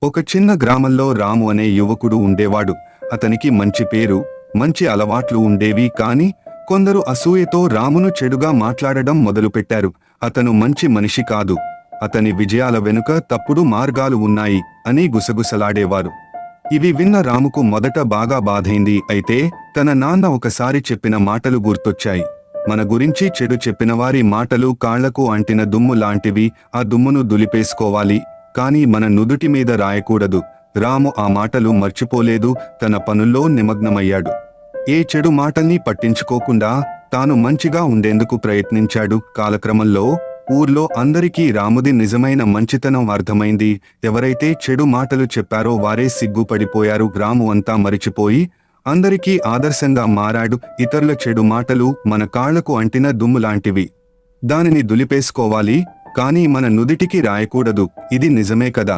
ఒక చిన్న గ్రామంలో రాము అనే యువకుడు ఉండేవాడు. అతనికి మంచి పేరు, మంచి అలవాట్లు ఉండేవి. కాని కొందరు అసూయతో రామును చెడుగా మాట్లాడడం మొదలుపెట్టారు. అతను మంచి మనిషి కాదు, అతని విజయాల వెనుక తప్పుడు మార్గాలు ఉన్నాయి అని గుసగుసలాడేవారు. ఇవి విన్న రాముకు మొదట బాగా బాధైంది. అయితే తన నాన్న ఒకసారి చెప్పిన మాటలు గుర్తొచ్చాయి. మన గురించి చెడు చెప్పినవారి మాటలు కాళ్లకు అంటిన దుమ్ము లాంటివి. ఆ దుమ్మును దులిపేసుకోవాలి, కానీ మన నుదుటి మీద రాయకూడదు. రాము ఆ మాటలు మర్చిపోలేదు. తన పనుల్లో నిమగ్నమయ్యాడు. ఏ చెడు మాటల్ని పట్టించుకోకుండా తాను మంచిగా ఉండేందుకు ప్రయత్నించాడు. కాలక్రమంలో ఊర్లో అందరికీ రాముది నిజమైన మంచితనం అర్థమైంది. ఎవరైతే చెడు మాటలు చెప్పారో వారే సిగ్గుపడిపోయారు. రాము అంతా మరిచిపోయి అందరికీ ఆదర్శంగా మారాడు. ఇతరుల చెడు మాటలు మన కాళ్లకు అంటిన దుమ్ములాంటివి. దానిని దులిపేసుకోవాలి, కానీ మన నుదిటికి రాయకూడదు. ఇది నిజమే కదా.